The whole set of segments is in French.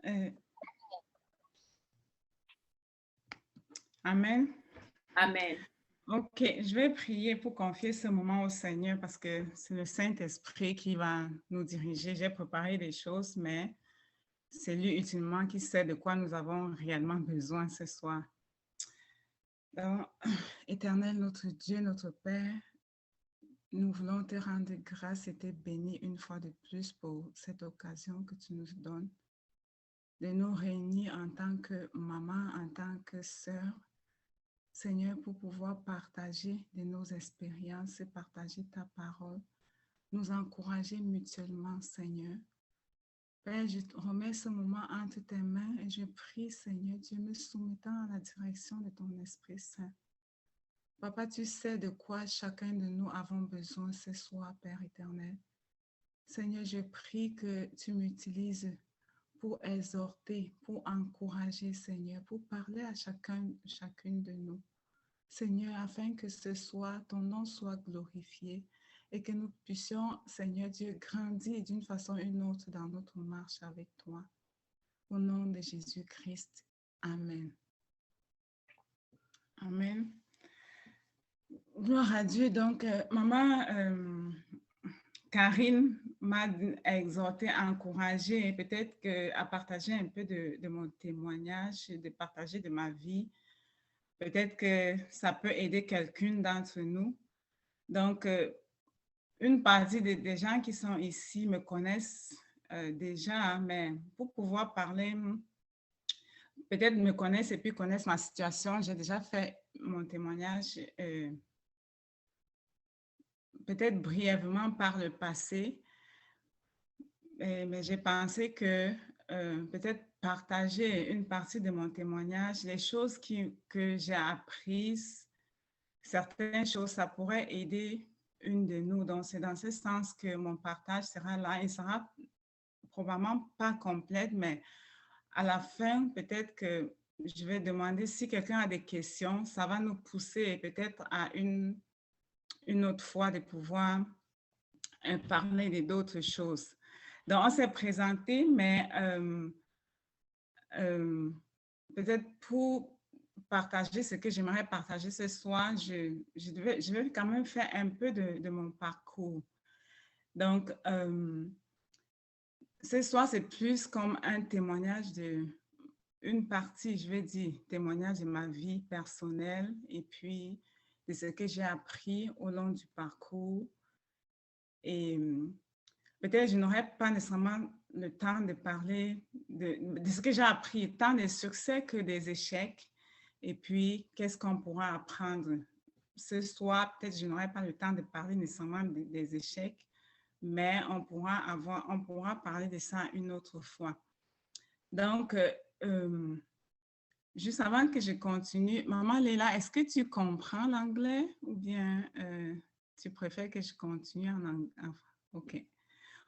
Euh, Amen. Amen. Ok, je vais prier pour confier ce moment au Seigneur parce que c'est le Saint-Esprit qui va nous diriger. J'ai préparé des choses, mais c'est lui ultimement qui sait de quoi nous avons réellement besoin ce soir. Donc, Éternel, notre Dieu, notre Père, nous voulons te rendre grâce et te bénir une fois de plus pour cette occasion que tu nous donnes de nous réunir en tant que maman, en tant que sœur, Seigneur, pour pouvoir partager de nos expériences et partager ta parole, nous encourager mutuellement, Seigneur. Père, je remets ce moment entre tes mains et je prie, Seigneur, Dieu, me soumettant à la direction de ton Esprit Saint. Papa, tu sais de quoi chacun de nous avons besoin ce soir, Père éternel. Seigneur, je prie que tu m'utilises pour exhorter, pour encourager, Seigneur, pour parler à chacune de nous. Seigneur, afin que ce soir, ton nom soit glorifié et que nous puissions, Seigneur Dieu, grandir d'une façon ou une autre dans notre marche avec toi. Au nom de Jésus-Christ. Amen. Amen. Gloire à Dieu. Donc, maman Karine m'a exhorté, encouragé et peut-être à partager un peu de mon témoignage, de partager de ma vie. Peut-être que ça peut aider quelqu'une d'entre nous. Donc, une partie des gens qui sont ici me connaissent déjà, mais pour pouvoir parler, peut-être me connaissent et puis connaissent ma situation. J'ai déjà fait mon témoignage, peut-être brièvement par le passé, mais j'ai pensé que peut-être partager une partie de mon témoignage, les choses que j'ai apprises, certaines choses, ça pourrait aider une de nous. Donc, c'est dans ce sens que mon partage sera là. Il sera probablement pas complète, mais à la fin, peut-être que je vais demander si quelqu'un a des questions. Ça va nous pousser peut-être à une autre fois de pouvoir parler d'autres choses. Donc, on s'est présenté, mais euh, peut-être pour partager ce que j'aimerais partager ce soir, je vais quand même faire un peu de mon parcours. Donc, ce soir, c'est plus comme un témoignage une partie, je vais dire, témoignage de ma vie personnelle et puis de ce que j'ai appris au long du parcours. Et peut-être je n'aurai pas nécessairement le temps de parler de ce que j'ai appris, tant des succès que des échecs. Et puis, qu'est-ce qu'on pourra apprendre? Ce soir, peut-être je n'aurai pas le temps de parler nécessairement des échecs, mais on pourra parler de ça une autre fois. Donc, juste avant que je continue, Maman Léla, est-ce que tu comprends l'anglais ou bien tu préfères que je continue en anglais? OK.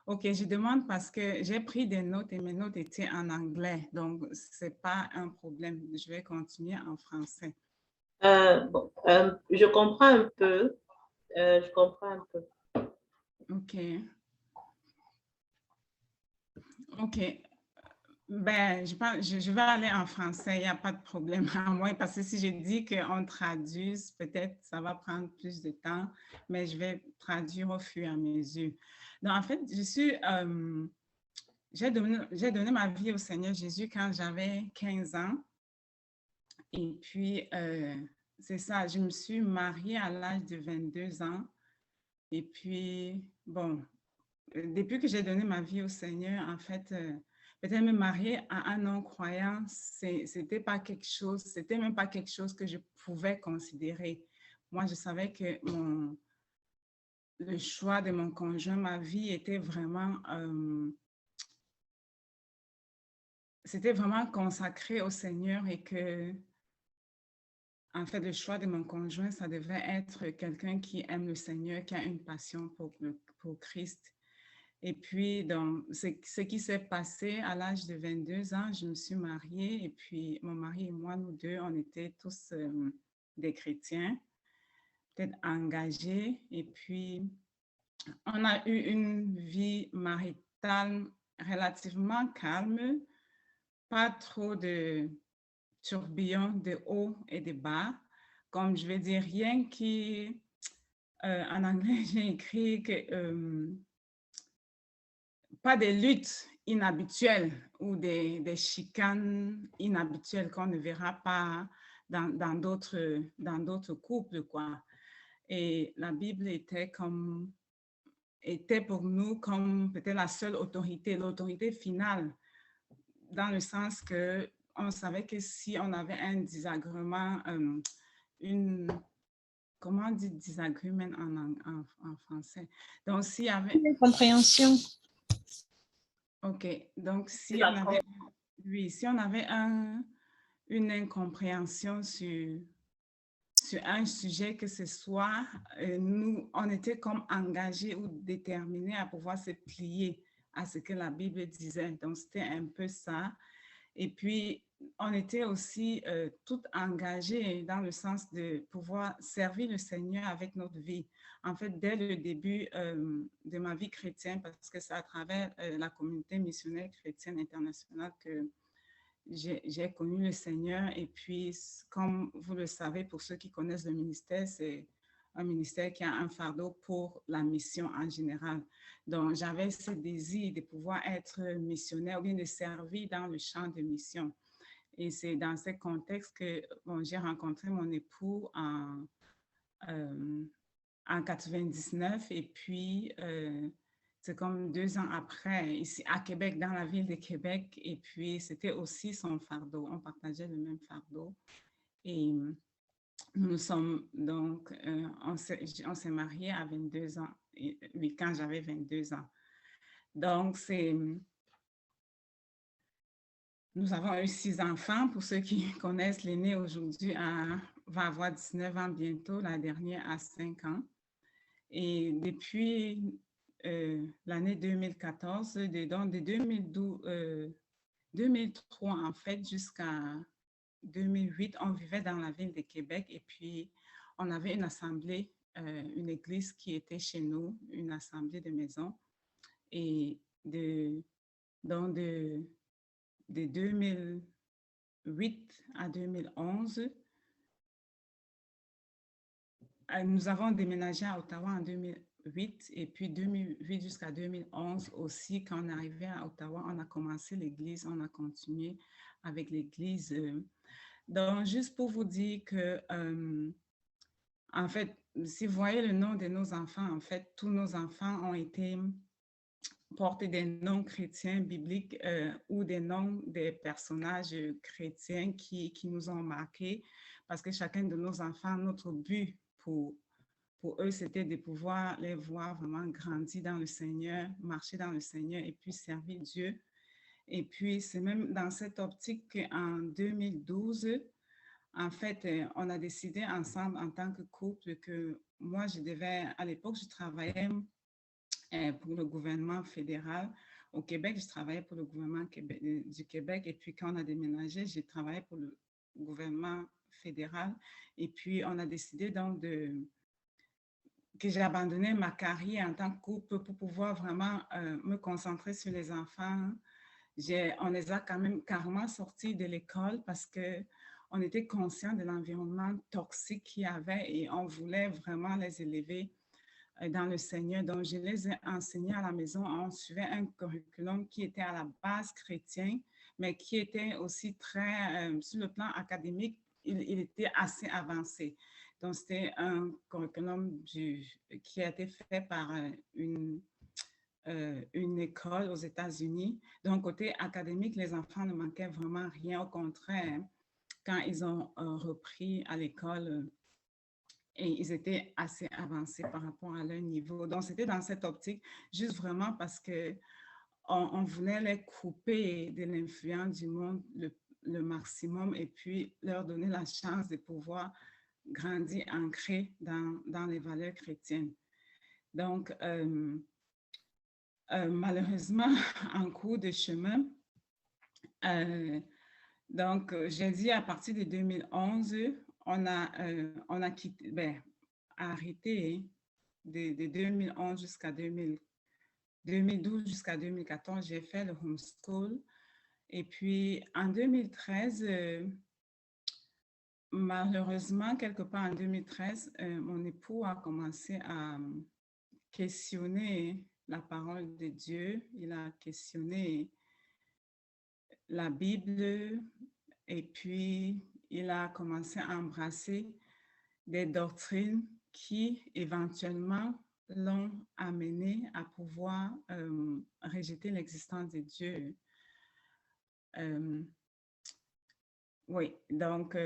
OK, je demande parce que j'ai pris des notes et mes notes étaient en anglais, donc ce n'est pas un problème. Je vais continuer en français. Je comprends un peu. Je comprends un peu. OK. OK. Ben, je vais aller en français, il n'y a pas de problème à moi, parce que si je dis qu'on traduise, peut-être ça va prendre plus de temps, mais je vais traduire au fur et à mesure. Donc, en fait, j'ai donné ma vie au Seigneur Jésus quand j'avais 15 ans. Et puis, c'est ça, je me suis mariée à l'âge de 22 ans. Et puis, bon, depuis que j'ai donné ma vie au Seigneur, en fait, peut-être me marier à un non-croyant, c'était même pas quelque chose que je pouvais considérer. Moi, je savais que le choix de mon conjoint, ma vie c'était vraiment consacré au Seigneur et que, en fait, le choix de mon conjoint, ça devait être quelqu'un qui aime le Seigneur, qui a une passion pour Christ. Et puis, donc, ce qui s'est passé à l'âge de 22 ans, je me suis mariée et puis mon mari et moi, nous deux, on était tous des chrétiens, peut-être engagés. Et puis, on a eu une vie maritale relativement calme pas trop de tourbillons de haut et de bas. Comme je vais dire, rien qui, en anglais, j'ai écrit que pas des luttes inhabituelles ou des chicanes inhabituelles qu'on ne verra pas dans d'autres couples, quoi. Et la Bible était pour nous comme peut-être la seule autorité, l'autorité finale, dans le sens que on savait que si on avait un désagrément, une, comment on dit disagreement en français? Donc, s'il y avait, Compréhension. OK, donc si on D'accord. avait, oui, si on avait une incompréhension sur un sujet que ce soit, nous, on était comme engagés ou déterminés à pouvoir se plier à ce que la Bible disait. Donc, c'était un peu ça. Et puis, on était aussi toutes engagées dans le sens de pouvoir servir le Seigneur avec notre vie. En fait, dès le début de ma vie chrétienne, parce que c'est à travers la communauté missionnaire chrétienne internationale que j'ai connu le Seigneur. Et puis, comme vous le savez, pour ceux qui connaissent le ministère, c'est un ministère qui a un fardeau pour la mission en général. Donc, j'avais ce désir de pouvoir être missionnaire ou bien de servir dans le champ de mission. Et c'est dans ce contexte que bon, j'ai rencontré mon époux en 99 et puis c'est comme 2 ans après, ici à Québec, dans la ville de Québec. Et puis, c'était aussi son fardeau. On partageait le même fardeau. Et nous sommes donc, on s'est mariés à 22 ans, oui, quand j'avais 22 ans. Donc, nous avons eu 6 enfants. Pour ceux qui connaissent, l'aîné aujourd'hui va avoir 19 ans bientôt, la dernière a 5 ans. Et depuis l'année 2014, donc de 2003 en fait jusqu'à 2008, on vivait dans la ville de Québec et puis on avait une assemblée, une église qui était chez nous, une assemblée de maison. Et donc de 2008 à 2011, nous avons déménagé à Ottawa en 2008 et puis 2008 jusqu'à 2011 aussi, quand on est arrivé à Ottawa, on a commencé l'église, on a continué avec l'église. Donc, juste pour vous dire que, en fait, si vous voyez le nom de nos enfants, en fait, tous nos enfants ont été porter des noms chrétiens bibliques ou des noms des personnages chrétiens qui nous ont marqués, parce que chacun de nos enfants, notre but pour eux, c'était de pouvoir les voir vraiment grandir dans le Seigneur, marcher dans le Seigneur et puis servir Dieu. Et puis, c'est même dans cette optique qu'en 2012, en fait, on a décidé ensemble en tant que couple que moi, à l'époque, je travaillais pour le gouvernement fédéral. Au Québec, je travaillais pour le gouvernement du Québec. Et puis, quand on a déménagé, j'ai travaillé pour le gouvernement fédéral. Et puis, on a décidé donc que j'ai abandonné ma carrière en tant que couple pour pouvoir vraiment me concentrer sur les enfants. On les a quand même carrément sortis de l'école parce qu'on était conscient de l'environnement toxique qu'il y avait et on voulait vraiment les élever dans le Seigneur. Donc, je les ai enseignés à la maison. On suivait un curriculum qui était à la base chrétien, mais qui était aussi très, sur le plan académique, il était assez avancé. Donc, c'était un curriculum qui a été fait par une école aux États-Unis. Donc, côté académique, les enfants ne manquaient vraiment rien. Au contraire, quand ils ont repris à l'école, et ils étaient assez avancés par rapport à leur niveau. Donc, c'était dans cette optique, juste vraiment parce qu'on voulait les couper de l'influence du monde le maximum et puis leur donner la chance de pouvoir grandir ancrés dans les valeurs chrétiennes. Donc, malheureusement, en cours de chemin, donc, j'ai dit à partir de 2011, on a quitté, arrêté de 2011 jusqu'à 2012 jusqu'à 2014, j'ai fait le homeschool. Et puis, en 2013, malheureusement, quelque part en 2013, mon époux a commencé à questionner la parole de Dieu. Il a questionné la Bible et puis il a commencé à embrasser des doctrines qui éventuellement l'ont amené à pouvoir rejeter l'existence de Dieu. Oui, donc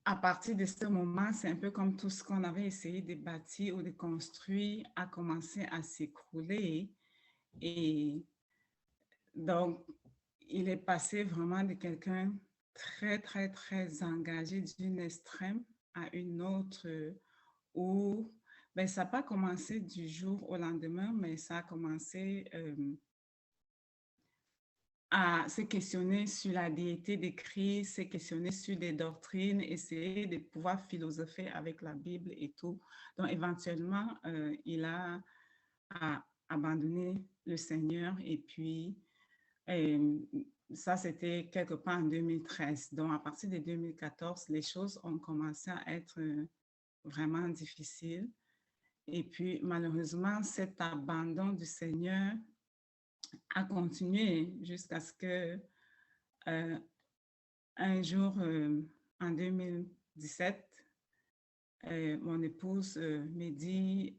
à partir de ce moment, c'est un peu comme tout ce qu'on avait essayé de bâtir ou de construire a commencé à s'écrouler. Et donc, il est passé vraiment de quelqu'un très, très, très engagé d'une extrême à une autre où ben, ça n'a pas commencé du jour au lendemain, mais ça a commencé à se questionner sur la déité des Christ, se questionner sur des doctrines, essayer de pouvoir philosopher avec la Bible et tout. Donc, éventuellement, il a abandonné le Seigneur et puis ça, c'était quelque part en 2013. Donc, à partir de 2014, les choses ont commencé à être vraiment difficiles. Et puis, malheureusement, cet abandon du Seigneur a continué jusqu'à ce que un jour, en 2017, mon épouse me dit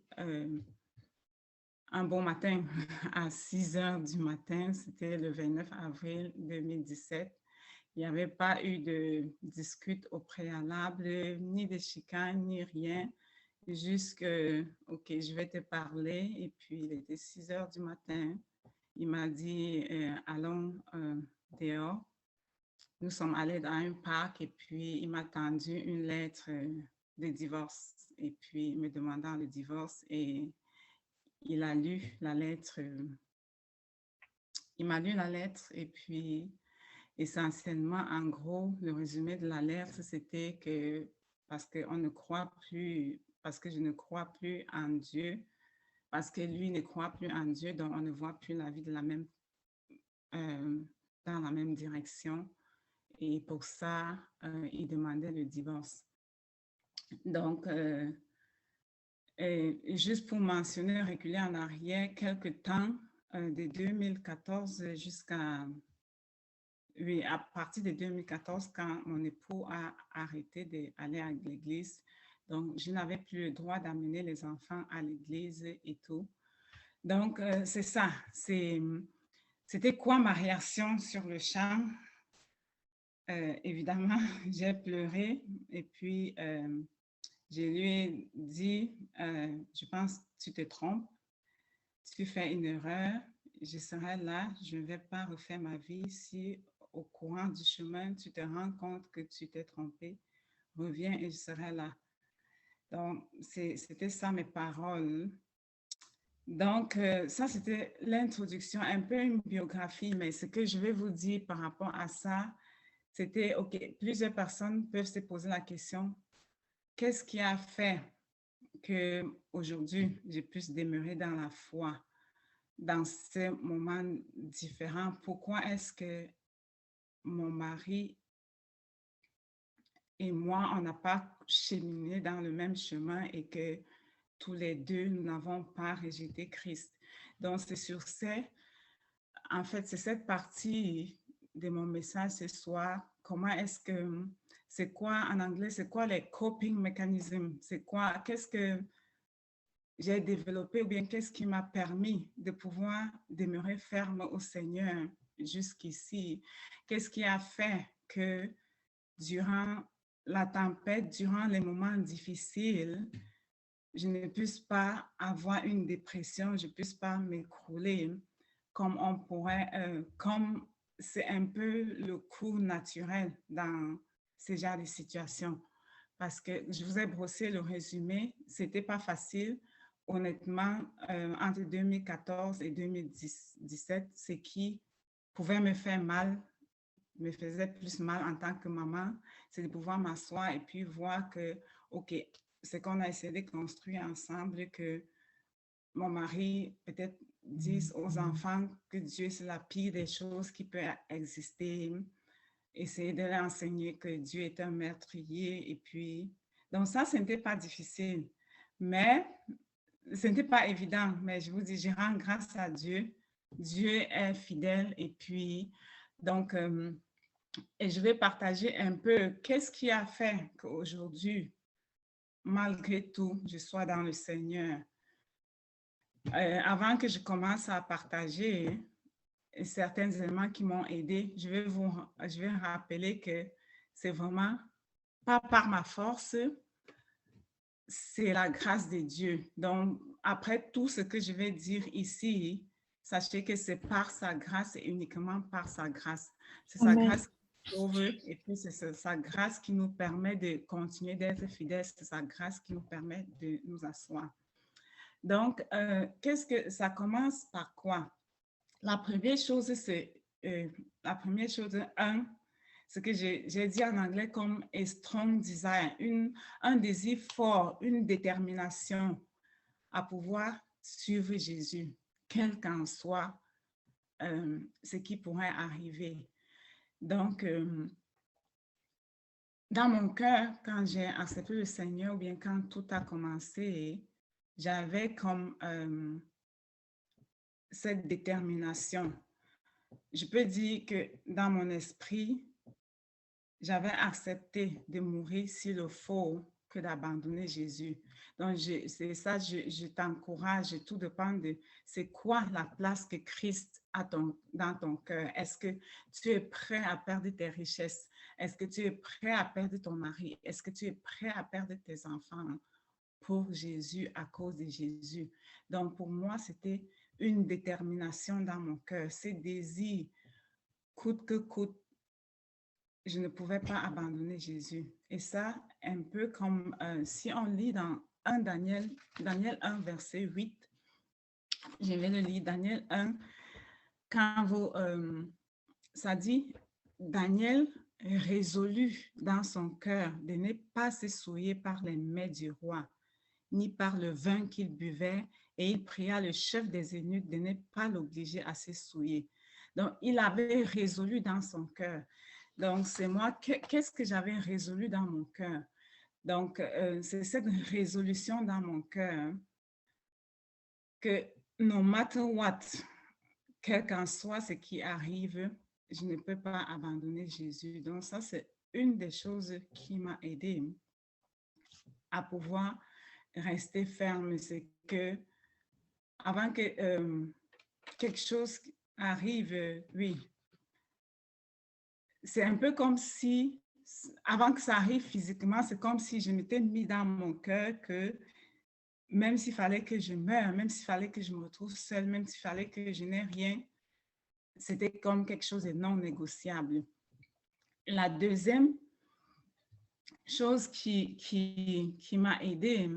un bon matin à 6 heures du matin, c'était le 29 avril 2017. Il n'y avait pas eu de discute au préalable, ni de chicane, ni rien. Juste que, OK, je vais te parler. Et puis, il était 6 heures du matin. Il m'a dit, allons dehors. Nous sommes allés dans un parc et puis il m'a tendu une lettre de divorce. Et puis, me demandant le divorce et il a lu la lettre. Il m'a lu la lettre et puis essentiellement, en gros, le résumé de la lettre, c'était que parce qu'on ne croit plus, parce que je ne crois plus en Dieu, parce que lui ne croit plus en Dieu, donc on ne voit plus la vie de la même, dans la même direction. Et pour ça, il demandait le divorce. Donc, juste pour mentionner, reculer en arrière, quelques temps, de 2014 jusqu'à oui, à partir de 2014, quand mon époux a arrêté d'aller à l'église, donc je n'avais plus le droit d'amener les enfants à l'église et tout. Donc, c'est ça. C'était quoi ma réaction sur le champ? Évidemment, j'ai pleuré et puis je lui ai dit, je pense que tu te trompes, tu fais une erreur, je serai là, je ne vais pas refaire ma vie si au courant du chemin, tu te rends compte que tu t'es trompé, reviens et je serai là. Donc, c'était ça mes paroles. Donc, ça, c'était l'introduction, un peu une biographie, mais ce que je vais vous dire par rapport à ça, c'était, OK, plusieurs personnes peuvent se poser la question, qu'est-ce qui a fait qu'aujourd'hui, je puisse demeurer dans la foi dans ces moments différents? Pourquoi est-ce que mon mari et moi, on n'a pas cheminé dans le même chemin et que tous les deux, nous n'avons pas rejeté Christ? Donc, c'est sur en fait, c'est cette partie de mon message ce soir. Comment est-ce que, c'est quoi en anglais, c'est quoi les coping mechanisms? C'est quoi, qu'est-ce que j'ai développé ou bien qu'est-ce qui m'a permis de pouvoir demeurer ferme au Seigneur jusqu'ici? Qu'est-ce qui a fait que durant la tempête, durant les moments difficiles, je ne puisse pas avoir une dépression, je ne puisse pas m'écrouler comme on pourrait, comme c'est un peu le cours naturel dans ce genre de situation. Parce que je vous ai brossé le résumé, c'était pas facile. Honnêtement, entre 2014 et 2017, ce qui pouvait me faire mal, me faisait plus mal en tant que maman, c'est de pouvoir m'asseoir et puis voir que, OK, ce qu'on a essayé de construire ensemble, que mon mari peut-être disent aux enfants que Dieu, c'est la pire des choses qui peut exister. Essayer de leur enseigner que Dieu est un meurtrier. Et puis, donc ça, ce n'était pas difficile. Mais ce n'était pas évident. Mais je vous dis, je rends grâce à Dieu. Dieu est fidèle. Et puis, donc, et je vais partager un peu qu'est-ce qui a fait qu'aujourd'hui, malgré tout, je sois dans le Seigneur. Avant que je commence à partager certains éléments qui m'ont aidé, je vais rappeler que c'est vraiment pas par ma force, c'est la grâce de Dieu. Donc, après tout ce que je vais dire ici, sachez que c'est par sa grâce et uniquement par sa grâce. C'est sa grâce qui nous sauve et puis c'est sa grâce qui nous permet de continuer d'être fidèles. C'est sa grâce qui nous permet de nous asseoir. Donc, qu'est-ce que ça commence par quoi? La première chose, c'est ce que j'ai dit en anglais comme a strong desire, un désir fort, une détermination à pouvoir suivre Jésus, quel qu'en soit ce qui pourrait arriver. Donc, dans mon cœur, quand j'ai accepté le Seigneur, ou bien quand tout a commencé, j'avais comme cette détermination. Je peux dire que dans mon esprit, j'avais accepté de mourir s'il le faut que d'abandonner Jésus. Donc, c'est ça, je t'encourage, tout dépend de c'est quoi la place que Christ a dans ton cœur. Est-ce que tu es prêt à perdre tes richesses? Est-ce que tu es prêt à perdre ton mari? Est-ce que tu es prêt à perdre tes enfants pour Jésus, à cause de Jésus? Donc, pour moi, c'était une détermination dans mon cœur, ce désir, coûte que coûte, je ne pouvais pas abandonner Jésus. Et ça, un peu comme si on lit dans Daniel 1, verset 8, je vais le lire, Daniel 1, quand ça dit, Daniel résolut dans son cœur de ne pas se souiller par les mets du roi, ni par le vin qu'il buvait, et il pria le chef des eunuques de ne pas l'obliger à se souiller. Donc, il avait résolu dans son cœur. Donc, c'est moi, qu'est-ce que j'avais résolu dans mon cœur? Donc, c'est cette résolution dans mon cœur que no matter what, quel qu'en soit ce qui arrive, je ne peux pas abandonner Jésus. Donc, ça, c'est une des choses qui m'a aidée à pouvoir rester ferme. C'est que avant que quelque chose arrive, oui, c'est un peu comme si, avant que ça arrive physiquement, c'est comme si je m'étais mis dans mon cœur que même s'il fallait que je meure, même s'il fallait que je me retrouve seule, même s'il fallait que je n'ai rien, c'était comme quelque chose de non négociable. La deuxième chose qui m'a aidée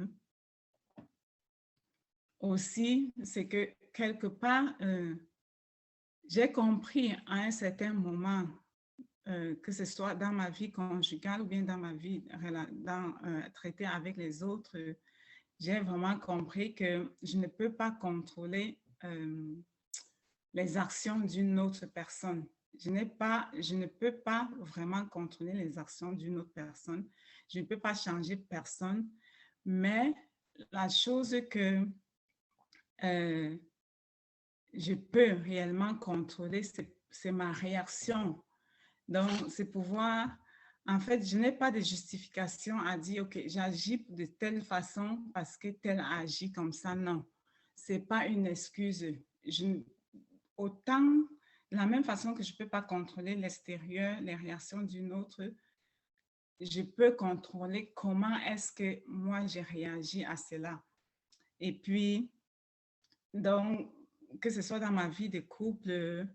aussi, c'est que quelque part, j'ai compris à un certain moment, que ce soit dans ma vie conjugale ou bien dans ma vie traiter avec les autres, j'ai vraiment compris que je ne peux pas contrôler les actions d'une autre personne. Je ne peux pas vraiment contrôler les actions d'une autre personne. Je ne peux pas changer personne, mais la chose que je peux réellement contrôler, c'est ma réaction. Donc, c'est pouvoir, en fait, je n'ai pas de justification à dire, OK, j'agis de telle façon parce que tel agit comme ça. Non, ce n'est pas une excuse. Autant, de la même façon que je ne peux pas contrôler l'extérieur, les réactions d'une autre, je peux contrôler comment est-ce que moi, j'ai réagi à cela. Et puis, donc, que ce soit dans ma vie de couple,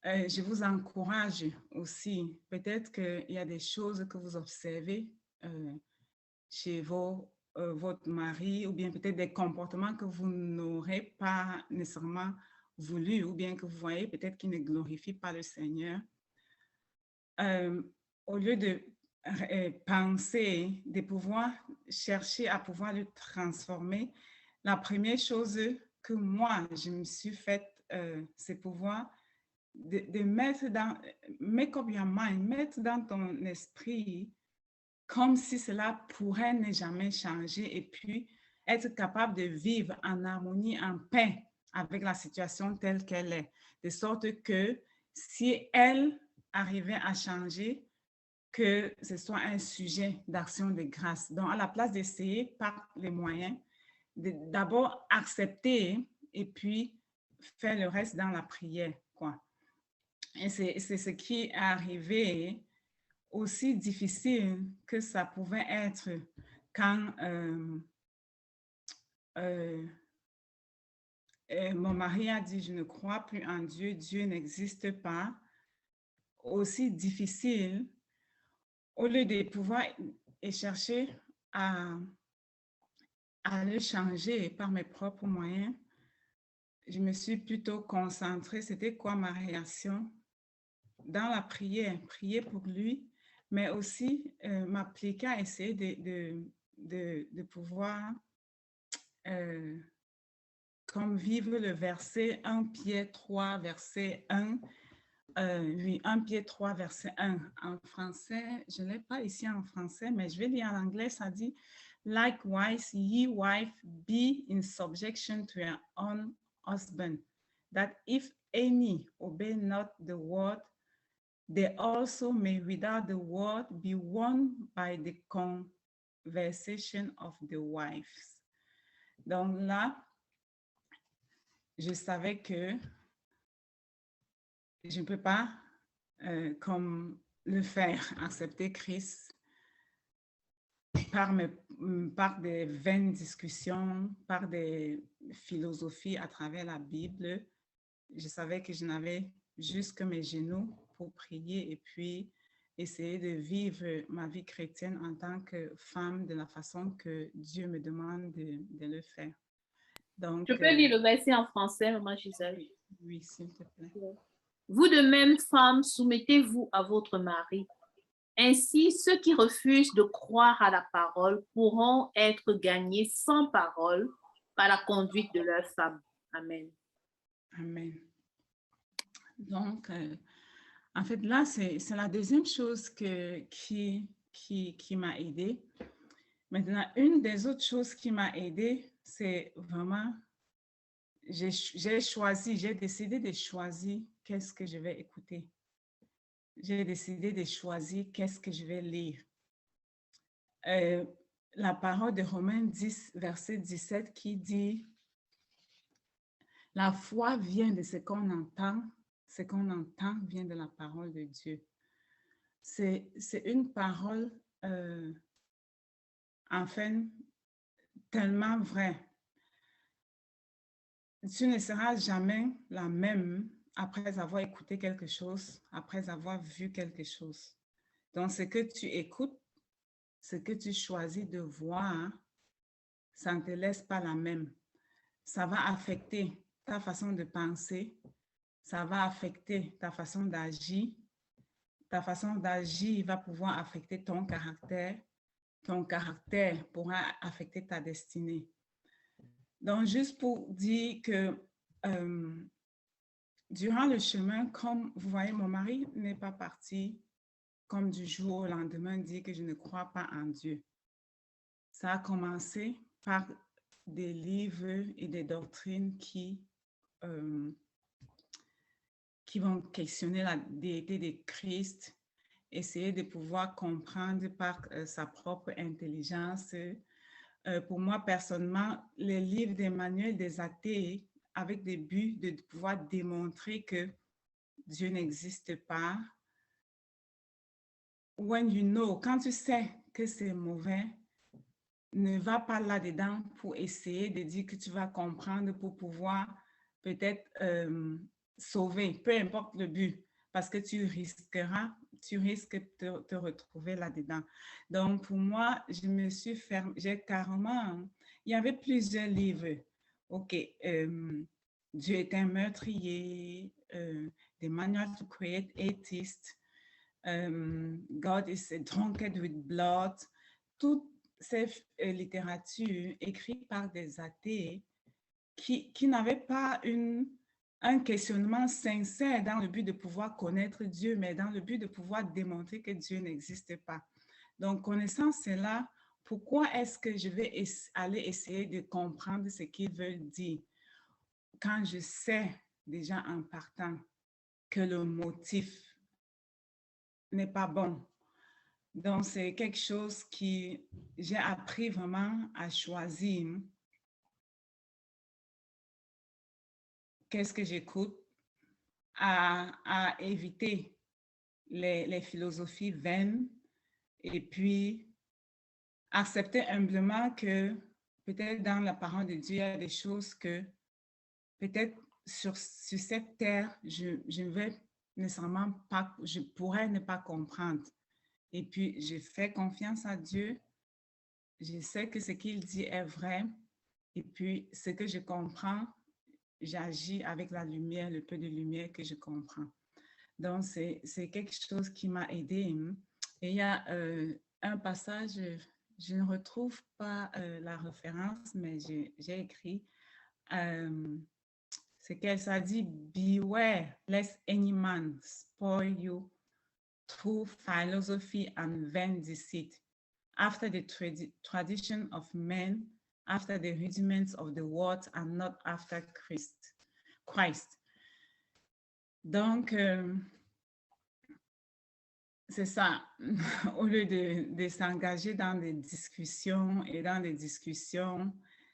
je vous encourage aussi. Peut-être qu'il y a des choses que vous observez chez votre mari ou bien peut-être des comportements que vous n'aurez pas nécessairement voulu ou bien que vous voyez peut-être qui ne glorifient pas le Seigneur. Au lieu de penser, de pouvoir chercher à pouvoir le transformer, la première chose que moi, je me suis fait ce pouvoir de mettre dans, make up your mind, mettre dans ton esprit comme si cela pourrait ne jamais changer et puis être capable de vivre en harmonie, en paix avec la situation telle qu'elle est, de sorte que si elle arrivait à changer, que ce soit un sujet d'action de grâce. Donc, à la place d'essayer par les moyens, d'abord accepter et puis faire le reste dans la prière, quoi. Et c'est ce qui est arrivé, aussi difficile que ça pouvait être quand mon mari a dit, je ne crois plus en Dieu, Dieu n'existe pas. Aussi difficile, au lieu de pouvoir et chercher à le changer par mes propres moyens, je me suis plutôt concentrée. C'était quoi ma réaction? Dans la prière, prier pour lui, mais aussi m'appliquer à essayer de pouvoir comme vivre le verset 1 Pierre 3, verset 1. Oui, 1 Pierre 3, verset 1. En français, je ne l'ai pas ici en français, mais je vais lire en anglais, ça dit « Likewise, ye wife, be in subjection to your own husband, that if any obey not the word, they also may without the word be won by the conversation of the wives. » Donc là, je savais que je ne peux pas comme le faire, accepter Christ par des vaines discussions, par des philosophies à travers la Bible. Je savais que je n'avais juste que mes genoux pour prier et puis essayer de vivre ma vie chrétienne en tant que femme de la façon que Dieu me demande de le faire. Donc, Je peux lire le verset en français, Maman Gisèle. Oui, s'il te plaît. Vous de même, femmes, soumettez-vous à votre mari. Ainsi, ceux qui refusent de croire à la parole pourront être gagnés sans parole par la conduite de leur femme. Amen. Amen. Donc, en fait, là, c'est la deuxième chose qui m'a aidée. Maintenant, une des autres choses qui m'a aidée, c'est vraiment, j'ai choisi, j'ai décidé de choisir qu'est-ce que je vais écouter. J'ai décidé de choisir qu'est-ce que je vais lire. La parole de Romains 10, verset 17 qui dit « La foi vient de ce qu'on entend vient de la parole de Dieu. » C'est une parole, enfin, tellement vraie. Tu ne seras jamais la même après avoir écouté quelque chose, après avoir vu quelque chose. Donc, ce que tu écoutes, ce que tu choisis de voir, ça ne te laisse pas la même. Ça va affecter ta façon de penser, ça va affecter ta façon d'agir. Ta façon d'agir va pouvoir affecter ton caractère pourra affecter ta destinée. Donc, juste pour dire que durant le chemin, comme vous voyez, mon mari n'est pas parti comme du jour au lendemain dire que je ne crois pas en Dieu. Ça a commencé par des livres et des doctrines qui vont questionner la déité de Christ, essayer de pouvoir comprendre par sa propre intelligence. Pour moi, personnellement, les livres des manuels des athées avec des buts de pouvoir démontrer que Dieu n'existe pas. When you know, quand tu sais que c'est mauvais, ne va pas là-dedans pour essayer de dire que tu vas comprendre pour pouvoir peut-être sauver, peu importe le but, parce que tu risques de te retrouver là-dedans. Donc, pour moi, je me suis fermée, j'ai carrément, il y avait plusieurs livres. OK, Dieu est un meurtrier, The Manual to Create Atheists, God is a drunkard with blood, toutes ces littératures écrites par des athées qui n'avaient pas un questionnement sincère dans le but de pouvoir connaître Dieu, mais dans le but de pouvoir démontrer que Dieu n'existe pas. Donc, connaissant cela, pourquoi est-ce que je vais aller essayer de comprendre ce qu'ils veulent dire quand je sais déjà en partant que le motif n'est pas bon? Donc, c'est quelque chose qui j'ai appris vraiment à choisir. Qu'est-ce que j'écoute? À éviter les philosophies vaines et puis accepter humblement que peut-être dans la parole de Dieu, il y a des choses que peut-être sur cette terre, je ne vais nécessairement pas, je pourrais ne pas comprendre. Et puis, je fais confiance à Dieu. Je sais que ce qu'il dit est vrai. Et puis, ce que je comprends, j'agis avec la lumière, le peu de lumière que je comprends. Donc, c'est quelque chose qui m'a aidé. Et il y a un passage, je ne retrouve pas la référence, mais j'ai écrit, c'est qu'elle ça dit, beware lest any man spoil you through philosophy and vain deceit, after the tradition of men, after the rudiments of the world, and not after Christ. Donc, c'est ça. Au lieu de s'engager dans des discussions et dans des discussions,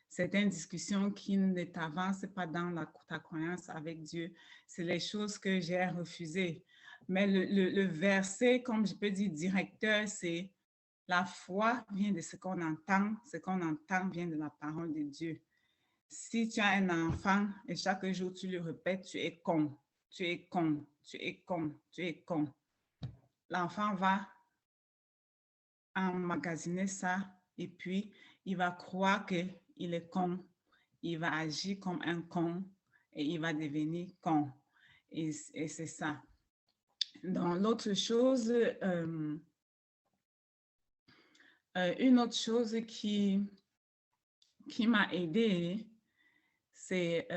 certaines discussions qui ne t'avancent pas dans ta croyance avec Dieu, c'est les choses que j'ai refusées. Mais le verset, comme je peux dire, directeur, c'est la foi vient de ce qu'on entend vient de la parole de Dieu. Si tu as un enfant et chaque jour tu le répètes, tu es con, tu es con, tu es con, tu es con. L'enfant va emmagasiner ça et puis il va croire qu'il est con, il va agir comme un con et il va devenir con. Et c'est ça. Donc, l'autre chose, une autre chose qui m'a aidée, c'est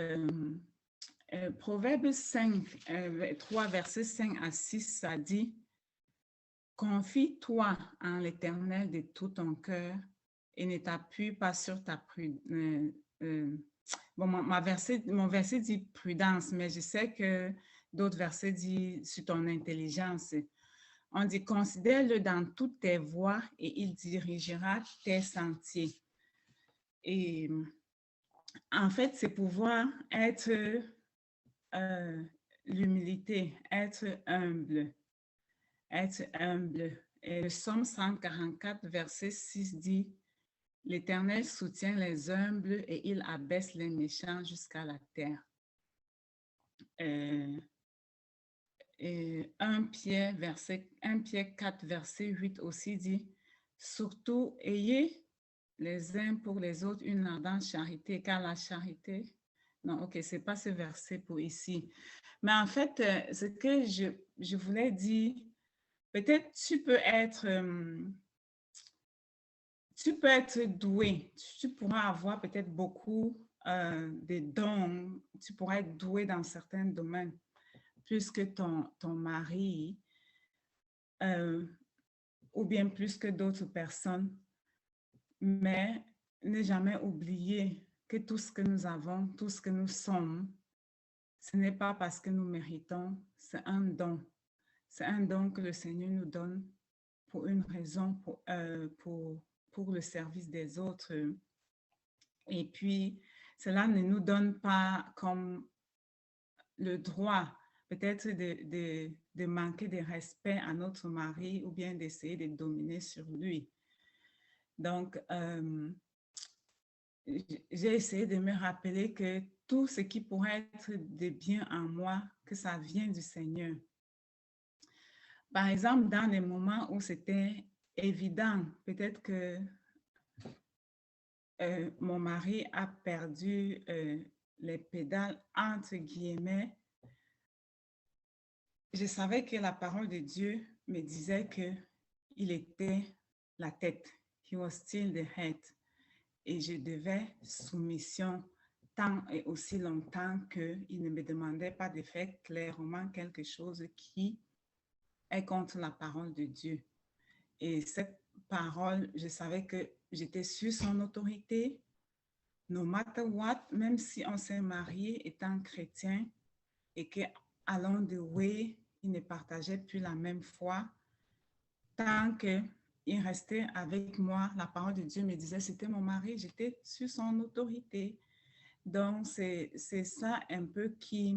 Proverbe 5, 3, versets 5 à 6, ça dit « Confie-toi en l'Éternel de tout ton cœur et ne t'appuie pas sur ta prudence. » Bon, mon verset dit prudence, mais je sais que d'autres versets disent sur ton intelligence. On dit considère-le dans toutes tes voies et il dirigera tes sentiers. Et en fait, c'est pouvoir être l'humilité, être humble. Être humble. Et le Psaume 144, verset 6 dit « L'Éternel soutient les humbles et il abaisse les méchants jusqu'à la terre. » Et 1 Pierre 4, verset 8 aussi dit « Surtout, ayez les uns pour les autres une ardente charité, car la charité... » Non, ok, c'est pas ce verset pour ici. Mais en fait, ce que je voulais dire, peut-être tu peux être doué, tu pourras avoir peut-être beaucoup de dons, tu pourras être doué dans certains domaines, plus que ton mari, ou bien plus que d'autres personnes. Mais ne jamais oublier que tout ce que nous avons, tout ce que nous sommes, ce n'est pas parce que nous méritons, c'est un don. C'est un don que le Seigneur nous donne pour une raison, pour le service des autres. Et puis, cela ne nous donne pas comme le droit peut-être de manquer de respect à notre mari ou bien d'essayer de dominer sur lui. Donc, j'ai essayé de me rappeler que tout ce qui pourrait être de bien en moi, que ça vient du Seigneur. Par exemple, dans les moments où c'était évident, peut-être que mon mari a perdu les pédales, entre guillemets, je savais que la parole de Dieu me disait qu'il était la tête. He was still the head. Et je devais soumission tant et aussi longtemps qu'il ne me demandait pas de faire clairement quelque chose qui est contre la parole de Dieu. Et cette parole, je savais que j'étais sur son autorité, no matter what, même si on s'est marié étant chrétien et que along the way, il ne partageait plus la même foi, tant qu'il restait avec moi, la parole de Dieu me disait, c'était mon mari, j'étais sur son autorité. Donc, c'est ça un peu qui